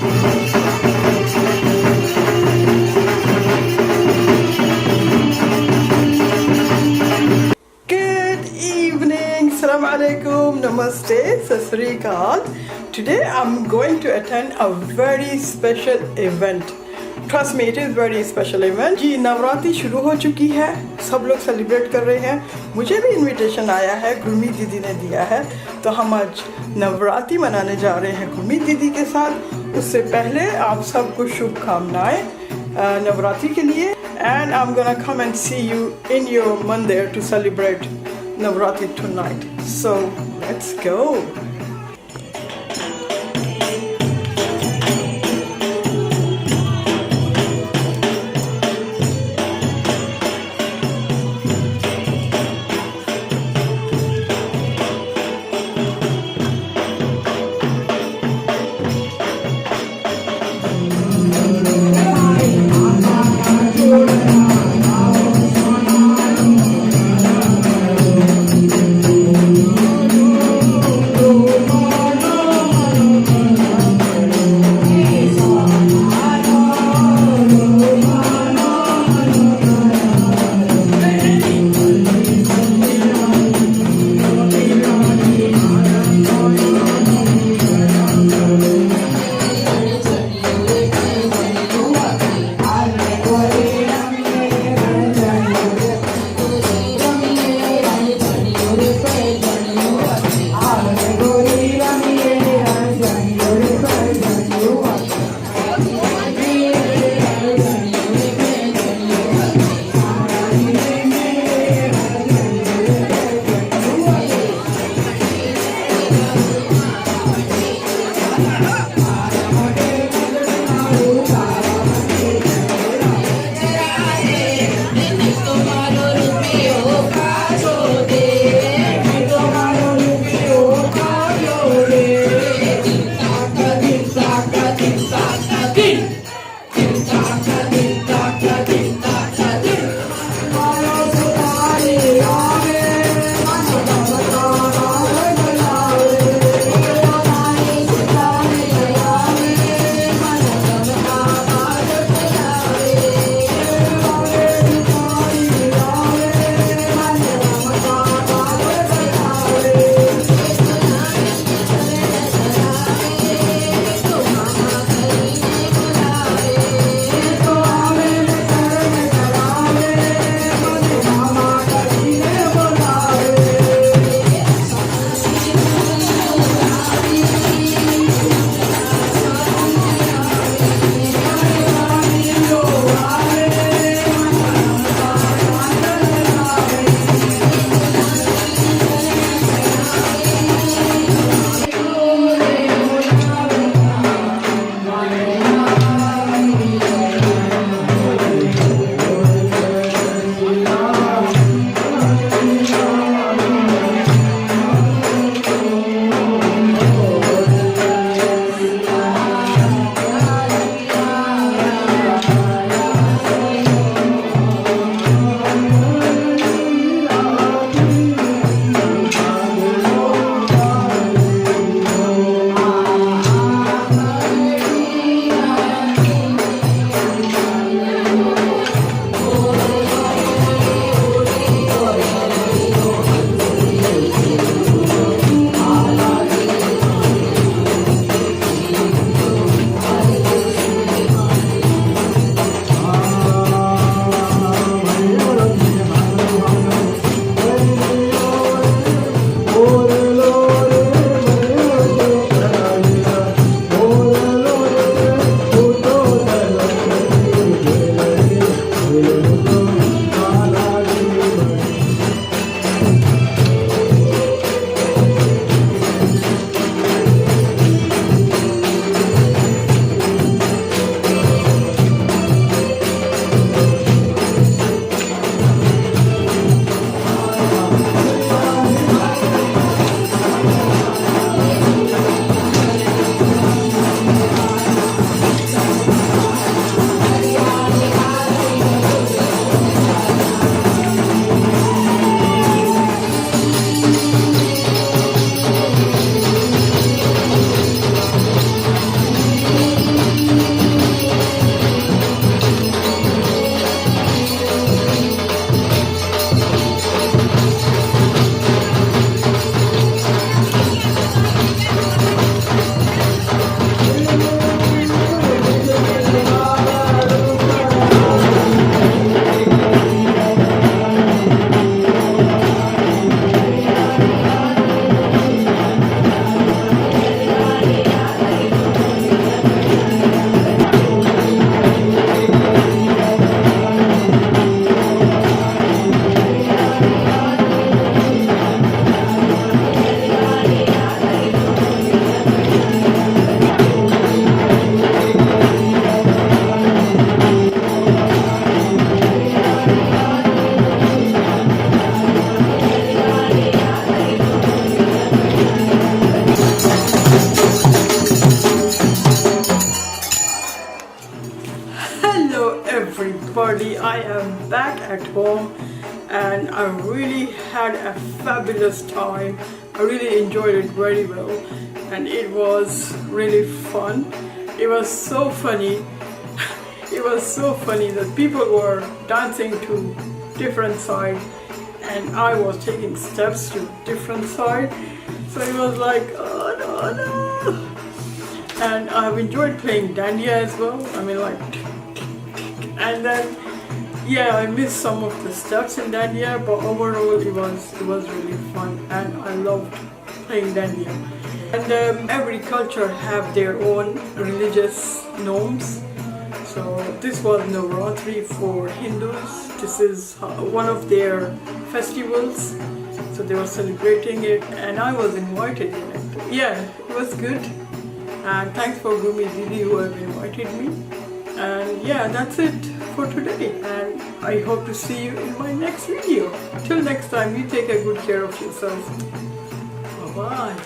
Good evening, Assalamu alaikum, namaste, S.H.E.I.L.D. Today I'm going to attend a very special event. Trust me, it is very special event. जी नवरात्रि शुरू हो चुकी है, सब लोग celebrate कर रहे हैं. मुझे भी इनविटेशन आया है, गुरमीत दीदी ने दिया है. तो हम आज नवरात्रि मनाने जा रहे हैं गुरमीत दीदी के साथ. उससे पहले आप सबको शुभकामनाएं नवरात्रि के लिए. And I'm gonna come and see you in your mandir to celebrate Navaraatri tonight. So let's go. finally I am back at home and I really had a fabulous time. I really enjoyed it very well and it was really fun. It was so funny. It was so funny that people were dancing to different side and I was taking steps to different side. So it was like, oh no, no. And I've enjoyed playing dandiya as well. I mean, like, and then yeah, I missed some of the steps in dandiya, but overall it was really fun and I loved playing dandiya. And every culture have their own religious norms. So this was Navaraatri for Hindus. This is one of their festivals. So they were celebrating it and I was invited in it. Yeah, it was good. And thanks for Gumi Didi who have invited me. And yeah, that's it for today. And I hope to see you in my next video. Till next time, you take a good care of yourself. Bye-bye.